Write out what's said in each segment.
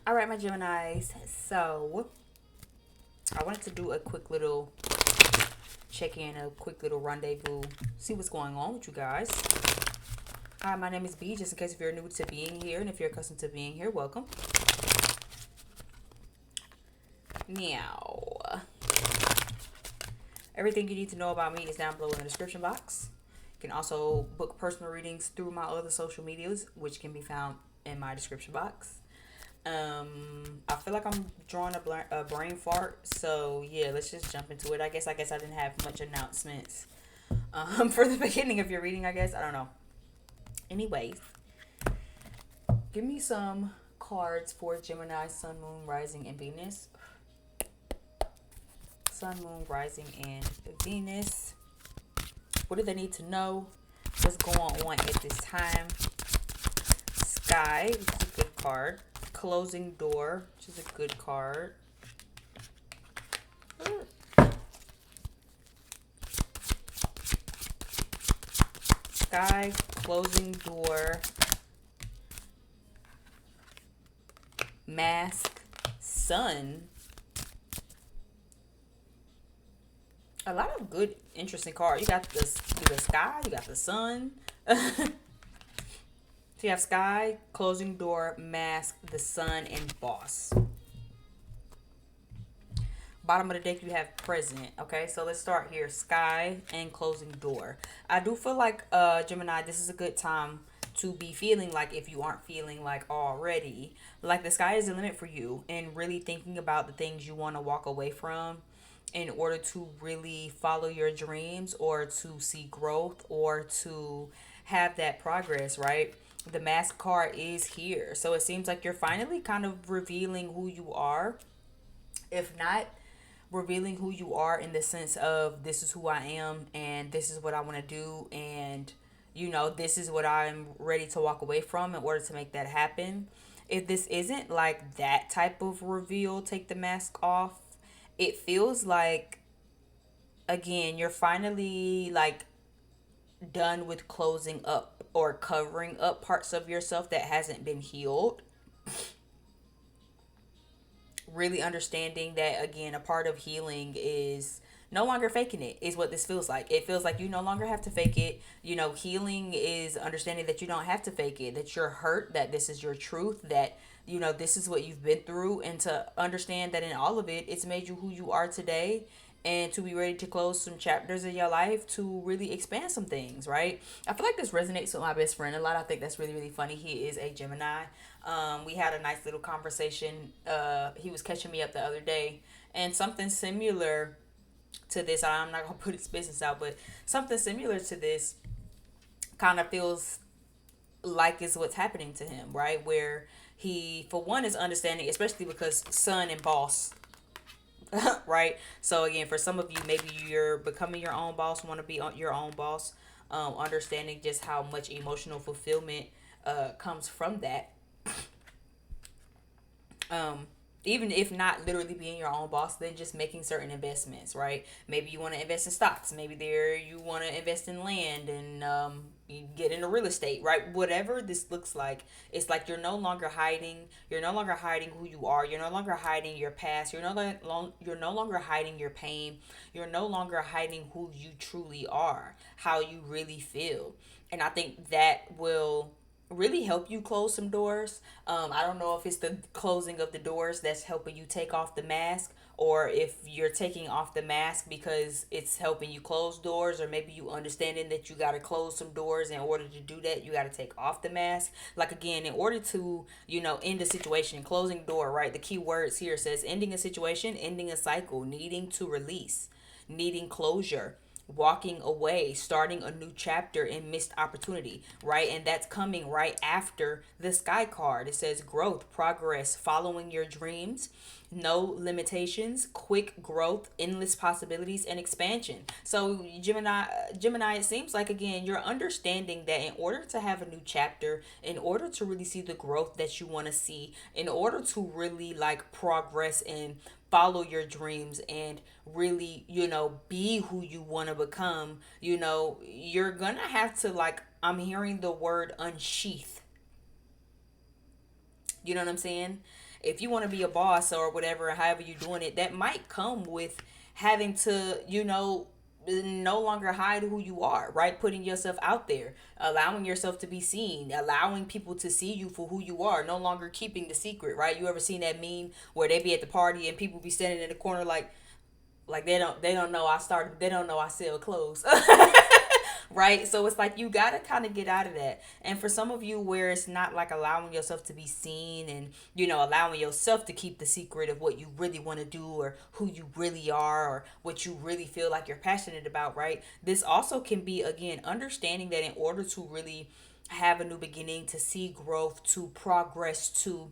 All right, my Geminis. So, I wanted to do a quick little check in, a quick little rendezvous, see what's going on with you guys. Hi, my name is B, just in case if you're new to being here, and if you're accustomed to being here, welcome. Now, everything you need to know about me is down below in the description box. You can also book personal readings through my other social medias, which can be found in my description box. I feel like I'm drawing a brain fart, so yeah, let's just jump into it. I guess I didn't have much announcements for the beginning of your reading. I guess I don't know. Anyways, give me some cards for Gemini, Sun, Moon, Rising, and Venus. Sun, Moon, Rising, and Venus. What do they need to know? What's going on at this time? Sky, which is a good card. Closing door, which is a good card. Sky, closing door, mask, sun. A lot of good, interesting cards. You got the sky, you got the sun. So you have sky, closing door, mask, the sun, and boss. Bottom of the deck, you have present. Okay, so let's start here. Sky and closing door. I do feel like, Gemini, this is a good time to be feeling like, if you aren't feeling like already, like the sky is the limit for you, and really thinking about the things you want to walk away from in order to really follow your dreams, or to see growth, or to have that progress, right? The mask card is here. So it seems like you're finally kind of revealing who you are. If not revealing who you are in the sense of, this is who I am and this is what I want to do, and this is what I'm ready to walk away from in order to make that happen. If this isn't like that type of reveal, take the mask off, it feels like, again, you're finally like done with closing up or covering up parts of yourself that hasn't been healed. Really understanding that, again, a part of healing is no longer faking it, is what this feels like. It feels like you no longer have to fake it. Healing is understanding that you don't have to fake it, that you're hurt, that this is your truth, that this is what you've been through, and to understand that in all of it, it's made you who you are today, and to be ready to close some chapters in your life to really expand some things, right? I feel like this resonates with my best friend a lot. I think that's really, really funny. He is a Gemini. We had a nice little conversation. He was catching me up the other day, and something similar to this, I'm not going to put his business out, but something similar to this kind of feels like is what's happening to him, right? Where he, for one, is understanding, especially because son and boss, right? So again, for some of you, maybe you're becoming your own boss, want to be your own boss, understanding just how much emotional fulfillment comes from that. Even if not literally being your own boss, then just making certain investments, right? Maybe you want to invest in stocks. Maybe you want to invest in land, and you get into real estate, right? Whatever this looks like, it's like you're no longer hiding. You're no longer hiding who you are. You're no longer hiding your past. You're no longer hiding your pain. You're no longer hiding who you truly are, how you really feel. And I think that will really help you close some doors. I don't know if it's the closing of the doors that's helping you take off the mask, or if you're taking off the mask because it's helping you close doors, or maybe you understanding that you got to close some doors. In order to do that, you got to take off the mask. Like, again, in order to, end a situation, closing door, right? The key words here says ending a situation, ending a cycle, needing to release, needing closure, walking away, starting a new chapter in missed opportunity, right? And that's coming right after the sky card. It says growth, progress, following your dreams, no limitations, quick growth, endless possibilities, and expansion. So Gemini, it seems like, again, you're understanding that in order to have a new chapter, in order to really see the growth that you want to see, in order to really like progress and follow your dreams and really, be who you want to become, you're gonna have to, like, I'm hearing the word unsheath. You know what I'm saying? if you want to be a boss or whatever, however you're doing it, that might come with having to, no longer hide who you are, right? Putting yourself out there, allowing yourself to be seen, allowing people to see you for who you are, no longer keeping the secret, right? You ever seen that meme where they be at the party and people be standing in the corner like they don't know they don't know I sell clothes. Right? So it's like you gotta kind of get out of that. And for some of you, where it's not like allowing yourself to be seen and, allowing yourself to keep the secret of what you really want to do or who you really are or what you really feel like you're passionate about, right? This also can be, again, understanding that in order to really have a new beginning, to see growth, to progress, to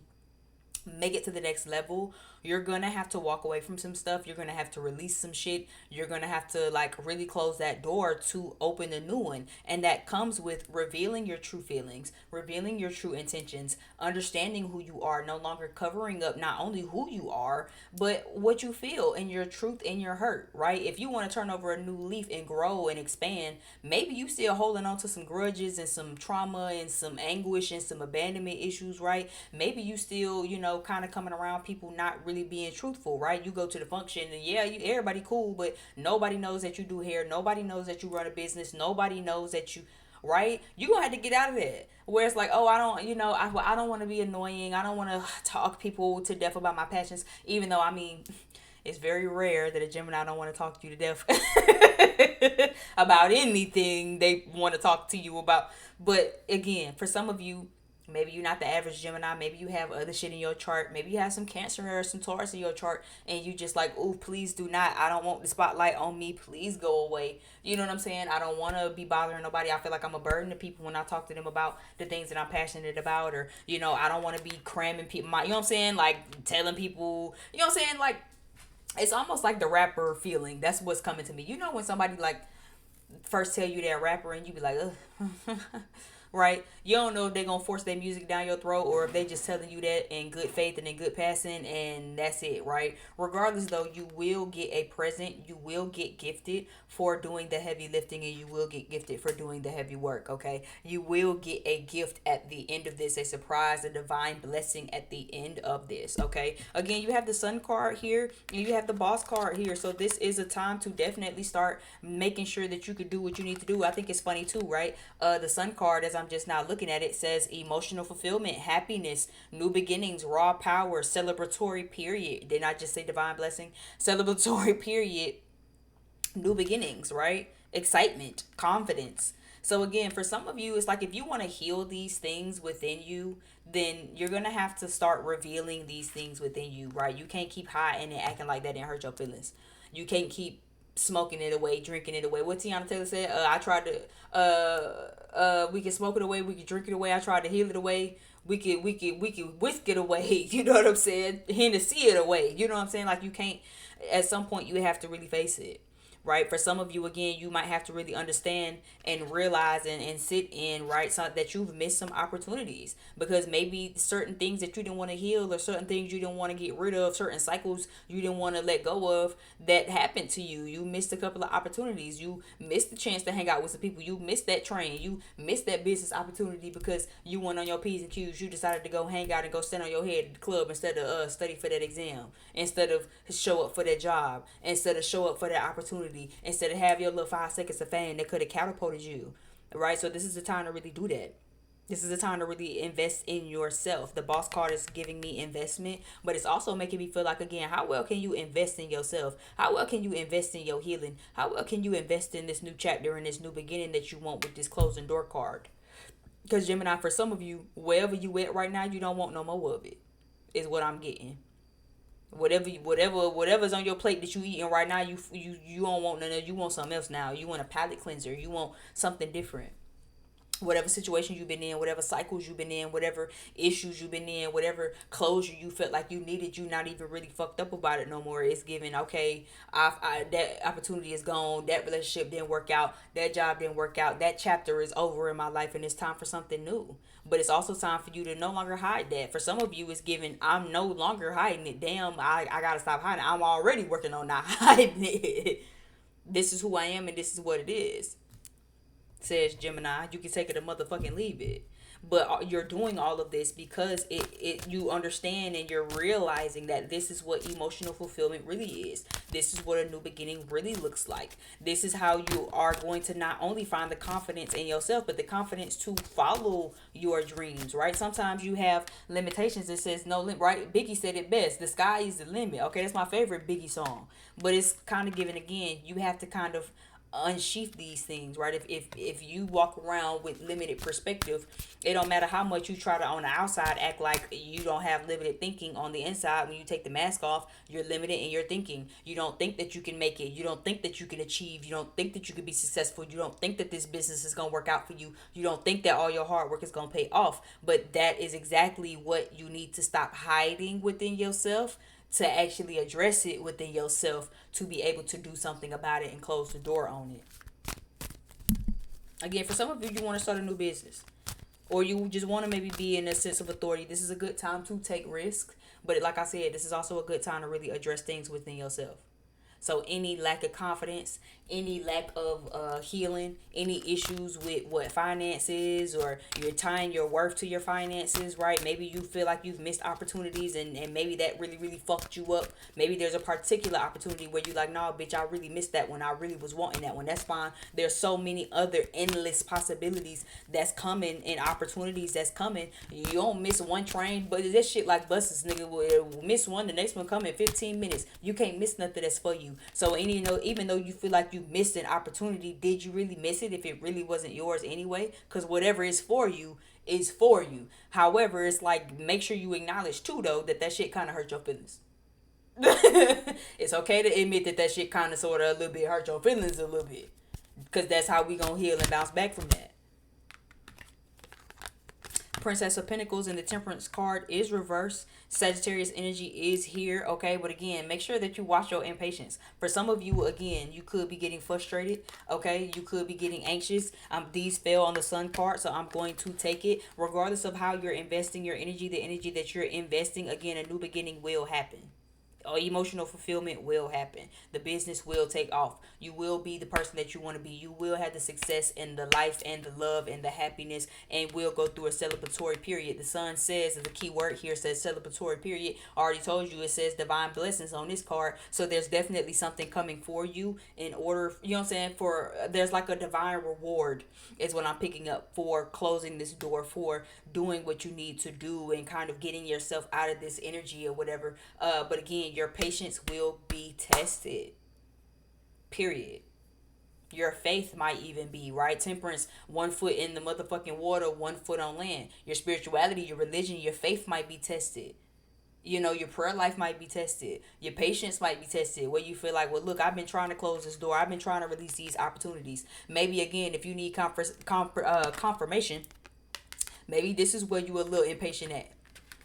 make it to the next level, you're gonna have to walk away from some stuff. You're gonna have to release some shit. You're gonna have to like really close that door to open a new one. And that comes with revealing your true feelings, revealing your true intentions, understanding who you are, no longer covering up not only who you are, but what you feel and your truth and your hurt, right? If you want to turn over a new leaf and grow and expand, maybe you still holding on to some grudges and some trauma and some anguish and some abandonment issues, right? Maybe you still, kind of coming around people not really being truthful, right? You go to the function and everybody cool, but nobody knows that you do hair. Nobody knows that you run a business. Nobody knows that you, right? You gonna have to get out of that. Where it's like, oh, I don't, I don't want to be annoying. I don't want to talk people to death about my passions. Even though, I mean, it's very rare that a Gemini don't want to talk to you to death about anything they want to talk to you about. But again, for some of you, maybe you're not the average Gemini. Maybe you have other shit in your chart. Maybe you have some Cancer or some Taurus in your chart, and you just like, oh, please do not. I don't want the spotlight on me. Please go away. You know what I'm saying? I don't want to be bothering nobody. I feel like I'm a burden to people when I talk to them about the things that I'm passionate about, or I don't want to be cramming people. You know what I'm saying? Like telling people. You know what I'm saying? Like it's almost like the rapper feeling. That's what's coming to me. When somebody like first tell you they're a rapper and you be like, ugh. Right? You don't know if they're gonna force their music down your throat or if they just telling you that in good faith and in good passing and that's it, right? Regardless though, you will get a present, you will get gifted for doing the heavy lifting, and you will get gifted for doing the heavy work, okay? You will get a gift at the end of this, a surprise, a divine blessing at the end of this, okay? Again, you have the Sun card here and you have the Boss card here, so this is a time to definitely start making sure that you could do what you need to do. I think it's funny too, right? The Sun card, as I'm just now looking at it, says emotional fulfillment, happiness, new beginnings, raw power, celebratory period. Didn't I just say divine blessing? Celebratory period, new beginnings, right? Excitement, confidence. So again, for some of you, it's like if you want to heal these things within you, then you're going to have to start revealing these things within you, right? You can't keep hiding and acting like that didn't hurt your feelings. You can't keep smoking it away, drinking it away. What Tiana Taylor said, I tried to we can smoke it away, we can drink it away. I tried to heal it away. We could whisk it away. You know what I'm saying? Hennessy it away. You know what I'm saying? Like you can't. At some point, you have to really face it. Right? For some of you, again, you might have to really understand and realize and sit in, right, so that you've missed some opportunities because maybe certain things that you didn't want to heal or certain things you didn't want to get rid of, certain cycles you didn't want to let go of that happened to you. You missed a couple of opportunities. You missed the chance to hang out with some people. You missed that train. You missed that business opportunity because you went on your P's and Q's. You decided to go hang out and go stand on your head at the club instead of study for that exam, instead of show up for that job, instead of show up for that opportunity, instead of have your little 5 seconds of fame that could have catapulted you, right? So this is the time to really do that. This is the time to really invest in yourself. The Boss card is giving me investment, but it's also making me feel like, again, how well can you invest in yourself? How well can you invest in your healing? How well can you invest in this new chapter and this new beginning that you want with this closing door card? Because Gemini, for some of you, wherever you at right now, you don't want no more of it, is what I'm getting. Whatever's on your plate that you eating right now, you don't want none of it. You want something else now. You want a palate cleanser. You want something different. Whatever situation you've been in, whatever cycles you've been in, whatever issues you've been in, whatever closure you felt like you needed, you not even really fucked up about it no more. It's given, okay, that opportunity is gone, that relationship didn't work out, that job didn't work out, that chapter is over in my life and it's time for something new. But it's also time for you to no longer hide that. For some of you, it's given, I'm no longer hiding it. Damn, I gotta stop hiding it. I'm already working on not hiding it. This is who I am and this is what it is. Says Gemini. You can take it or motherfucking leave it. But you're doing all of this because you understand and you're realizing that this is what emotional fulfillment really is. This is what a new beginning really looks like. This is how you are going to not only find the confidence in yourself, but the confidence to follow your dreams, right? Sometimes you have limitations. It says no limit, right? Biggie said it best. The sky is the limit. Okay, that's my favorite Biggie song. But it's kind of given again, you have to kind of unsheath these things, right? If you walk around with limited perspective, it don't matter how much you try to on the outside act like you don't have limited thinking. On the inside, when you take the mask off, you're limited in your thinking. You don't think that you can make it. You don't think that you can achieve. You don't think that you can be successful. You don't think that this business is going to work out for you. You don't think that all your hard work is going to pay off. But that is exactly what you need to stop hiding within yourself, to actually address it within yourself, to be able to do something about it and close the door on it. Again, for some of you, you want to start a new business, or you just want to maybe be in a sense of authority. This is a good time to take risks. But like I said, this is also a good time to really address things within yourself. So any lack of confidence, any lack of healing, any issues with what finances, or you're tying your worth to your finances, right? Maybe you feel like you've missed opportunities, and maybe that really, really fucked you up. Maybe there's a particular opportunity where you're like, no, bitch, I really missed that one. I really was wanting that one. That's fine. There's so many other endless possibilities that's coming and opportunities that's coming. You don't miss one train, but this shit like buses, nigga. Will miss one, the next one come in 15 minutes. You can't miss nothing that's for you. So, even though you feel like you missed an opportunity, did you really miss it if it really wasn't yours anyway? Because whatever is for you is for you. However, it's like, make sure you acknowledge too, though, that shit kind of hurt your feelings. It's okay to admit that shit kind of sort of a little bit hurt your feelings a little bit, because that's how we gonna heal and bounce back from that. Princess of Pentacles and the Temperance card is reversed. Sagittarius energy is here, okay? But again, make sure that you watch your impatience. For some of you, again, you could be getting frustrated, okay? You could be getting anxious. These fell on the Sun card, so I'm going to take it. Regardless of how you're investing your energy, the energy that you're investing, again, a new beginning will happen. Emotional fulfillment will happen. The business will take off. You will be the person that you want to be. You will have the success and the life and the love and the happiness, and will go through a celebratory period. The Sun says, the key word here says celebratory period. I already told you it says divine blessings on this card. So there's definitely something coming for you in order, you know what I'm saying? There's like a divine reward is what I'm picking up for closing this door, for doing what you need to do and kind of getting yourself out of this energy or whatever. But again, your patience will be tested. Period. Your faith might even be, right? Temperance, 1 foot in the motherfucking water, 1 foot on land. Your spirituality, your religion, your faith might be tested. Your prayer life might be tested. Your patience might be tested. Where you feel like, well, look, I've been trying to close this door. I've been trying to release these opportunities. Maybe, again, if you need confirmation, maybe this is where you're a little impatient at.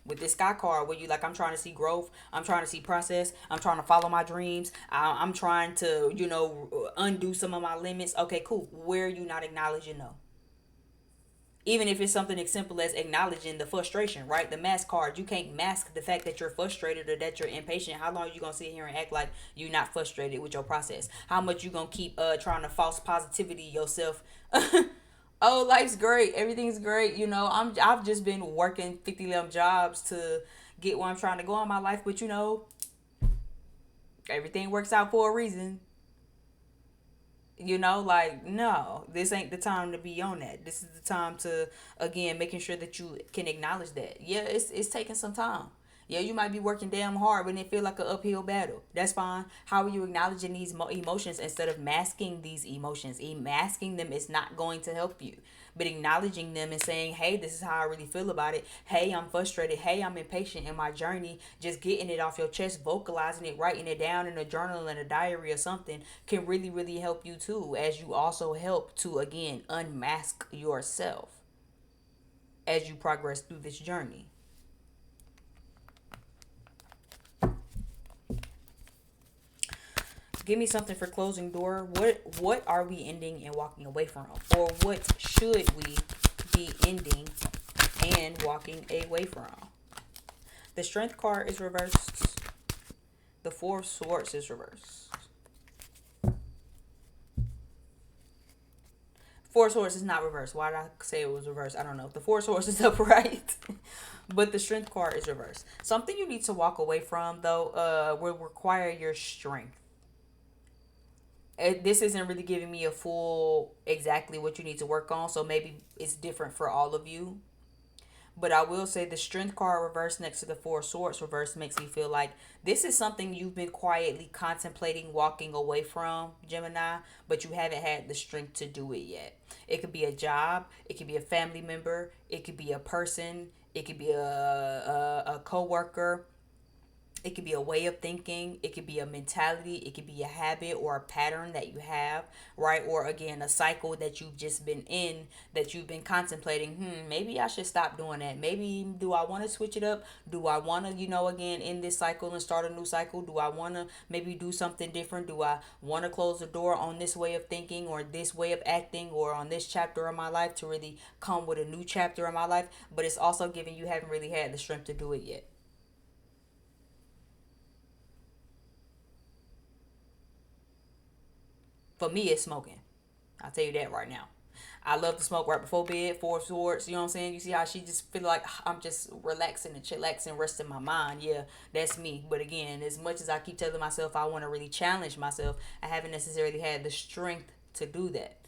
With this Sky card, where you like, I'm trying to see growth, I'm trying to see process, I'm trying to follow my dreams, I'm trying to, undo some of my limits. Okay, cool. Where are you not acknowledging though? Even if it's something as simple as acknowledging the frustration, right? The mask card, you can't mask the fact that you're frustrated or that you're impatient. How long are you going to sit here and act like you're not frustrated with your process? How much you going to keep trying to false positivity yourself? Oh, life's great. Everything's great. I've just been working 50 jobs to get where I'm trying to go in my life. But, everything works out for a reason. No, this ain't the time to be on that. This is the time to, again, making sure that you can acknowledge that. Yeah, it's taking some time. Yeah, you might be working damn hard, but it feel like an uphill battle. That's fine. How are you acknowledging these emotions instead of masking these emotions? Masking them is not going to help you. But acknowledging them and saying, hey, this is how I really feel about it. Hey, I'm frustrated. Hey, I'm impatient in my journey. Just getting it off your chest, vocalizing it, writing it down in a journal, in a diary or something can really, really help you too. As you also help to, again, unmask yourself as you progress through this journey. Give me something for closing door. What are we ending and walking away from? Or what should we be ending and walking away from? The Strength card is reversed. The Four of Swords is reversed. Four of Swords is not reversed. Why did I say it was reversed? I don't know. The Four of Swords is upright. But the Strength card is reversed. Something you need to walk away from, though, will require your strength. This isn't really giving me a full exactly what you need to work on, so maybe it's different for all of you. But I will say the Strength card reversed next to the Four of Swords reversed makes me feel like this is something you've been quietly contemplating walking away from, Gemini, but you haven't had the strength to do it yet. It could be a job, it could be a family member, it could be a person, it could be a coworker, it could be a way of thinking, it could be a mentality, it could be a habit or a pattern that you have, right? Or again, a cycle that you've just been in, that you've been contemplating, maybe I should stop doing that. Maybe do I want to switch it up? Do I want to, again, end this cycle and start a new cycle? Do I want to maybe do something different? Do I want to close the door on this way of thinking or this way of acting or on this chapter of my life to really come with a new chapter of my life? But it's also giving you haven't really had the strength to do it yet. For me, it's smoking. I'll tell you that right now. I love to smoke right before bed, Four of Swords. You know what I'm saying? You see how she just feel like I'm just relaxing and chillaxing, resting my mind. Yeah, that's me. But again, as much as I keep telling myself I want to really challenge myself, I haven't necessarily had the strength to do that.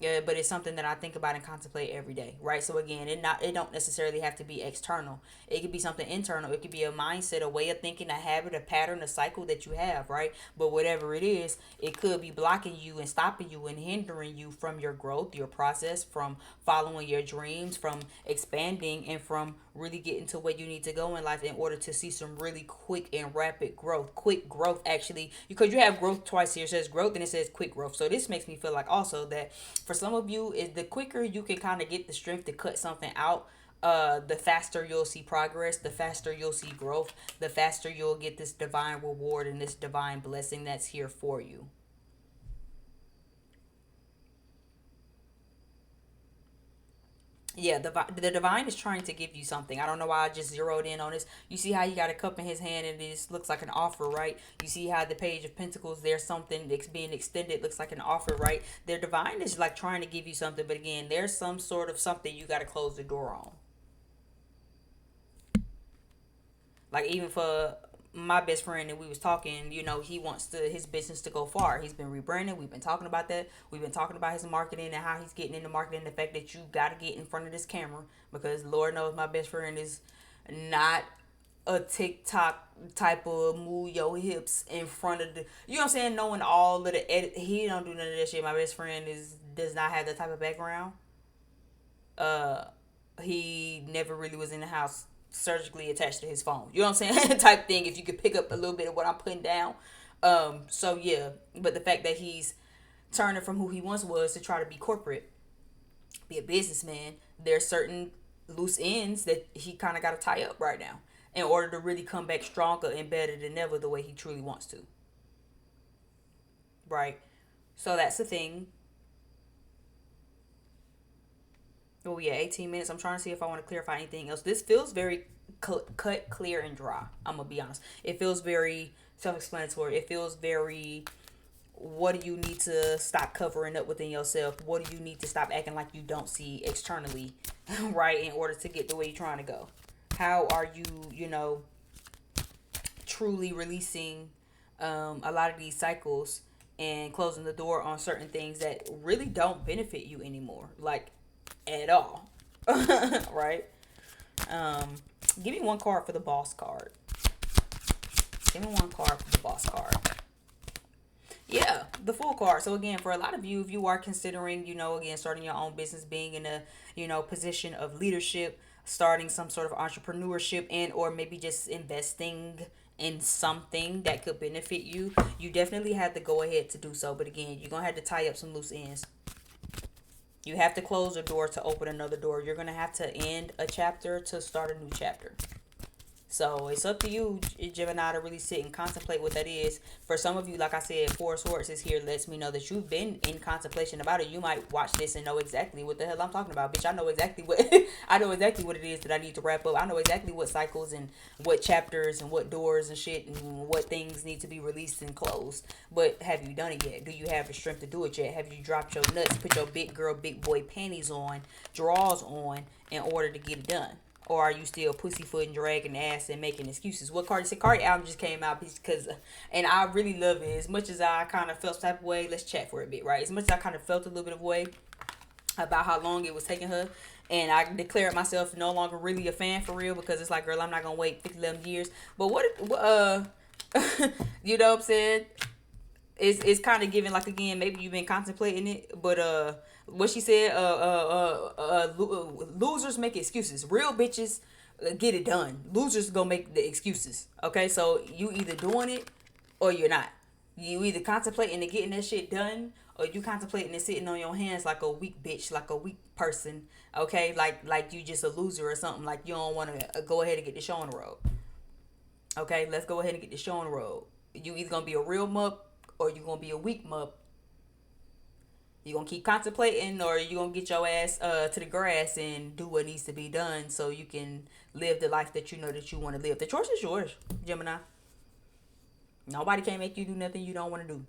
Yeah, but it's something that I think about and contemplate every day, right? So again, it don't necessarily have to be external. It could be something internal. It could be a mindset, a way of thinking, a habit, a pattern, a cycle that you have, right? But whatever it is, it could be blocking you and stopping you and hindering you from your growth, your process, from following your dreams, from expanding, and from really getting to where you need to go in life in order to see some really quick and rapid growth. Quick growth, actually, because you have growth twice here. It says growth and it says quick growth. So this makes me feel like also that for some of you, is the quicker you can kind of get the strength to cut something out, the faster you'll see progress, the faster you'll see growth, the faster you'll get this divine reward and this divine blessing that's here for you. Yeah, the divine is trying to give you something. I don't know why I just zeroed in on this. You see how he got a cup in his hand and this looks like an offer, right? You see how the page of pentacles, there's something that's being extended, looks like an offer, right? Their divine is like trying to give you something, but again, there's some sort of something you got to close the door on. Like even for my best friend and we was talking, he wants his business to go far. He's been rebranding. We've been talking about that. We've been talking about his marketing and how he's getting into marketing. The fact that you got to get in front of this camera because Lord knows my best friend is not a TikTok type of move your hips in front of the, you know what I'm saying, knowing all of the edit. He don't do none of that shit. My best friend does not have that type of background. uh he never really was in the house surgically attached to his phone. You know what I'm saying? Type thing. If you could pick up a little bit of what I'm putting down. So yeah, but the fact that he's turning from who he once was to try to be corporate, be a businessman, there's certain loose ends that he kind of got to tie up right now in order to really come back stronger and better than ever the way he truly wants to. Right. So that's the thing. Oh yeah, 18 minutes. I'm trying to see if I want to clarify anything else. This feels very cut, clear, and dry. I'm gonna be honest. It feels very self-explanatory. It feels very. What do you need to stop covering up within yourself? What do you need to stop acting like you don't see externally, right? In order to get the way you're trying to go. How are you, truly releasing a lot of these cycles and closing the door on certain things that really don't benefit you anymore, like at all, right? Um, Give me one card for the boss card. Give me one card for the boss card. Yeah, the full card. So again, for a lot of you, if you are considering, again, starting your own business, being in a, position of leadership, starting some sort of entrepreneurship and or maybe just investing in something that could benefit you, you definitely have to go ahead to do so. But again, you're going to have to tie up some loose ends. You have to close a door to open another door. You're going to have to end a chapter to start a new chapter. So it's up to you, Gemini, to really sit and contemplate what that is. For some of you, like I said, Four of Swords is here, lets me know that you've been in contemplation about it. You might watch this and know exactly what the hell I'm talking about. Bitch, I know exactly what I know exactly what it is that I need to wrap up. I know exactly what cycles and what chapters and what doors and shit and what things need to be released and closed. But have you done it yet? Do you have the strength to do it yet? Have you dropped your nuts, put your big girl, big boy panties on, drawers on, in order to get it done? Or are you still pussyfooting, dragging ass, and making excuses? What Cardi said, Cardi album just came out because, and I really love it. As much as I kind of felt type of way, let's chat for a bit, right? As much as I kind of felt a little bit of way about how long it was taking her, and I declared myself no longer really a fan for real, because it's like, girl, I'm not gonna wait 50 years. But you know what I'm saying? It's kind of giving, like, again, maybe you've been contemplating it, but what she said, losers make excuses. Real bitches get it done. Losers gonna make the excuses. Okay, so you either doing it or you're not. You either contemplating and getting that shit done, or you contemplating and sitting on your hands like a weak bitch, like a weak person. Okay, like you just a loser or something. Like you don't want to go ahead and get the show on the road. Okay, let's go ahead and get the show on the road. You either gonna be a real mup or you gonna be a weak mup. You gonna keep contemplating, or you gonna get your ass to the grass and do what needs to be done so you can live the life that you know that you want to live. The choice is yours, Gemini. Nobody can make you do nothing you don't want to do.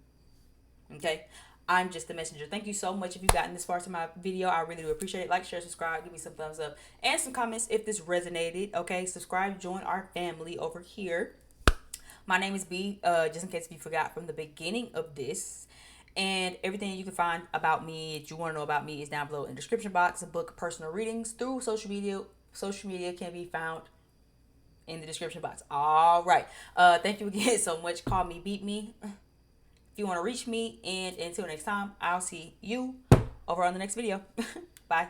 Okay, I'm just the messenger. Thank you so much if you've gotten this far to my video. I really do appreciate it. Like, share, subscribe, give me some thumbs up and some comments if this resonated. Okay, subscribe, join our family over here. My name is B, just in case if you forgot from the beginning of this. And everything you can find about me that you want to know about me is down below in the description box. A book personal readings through social media. Social media can be found in the description box. All right. Thank you again so much. Call me, beat me, if you want to reach me. And until next time, I'll see you over on the next video. Bye.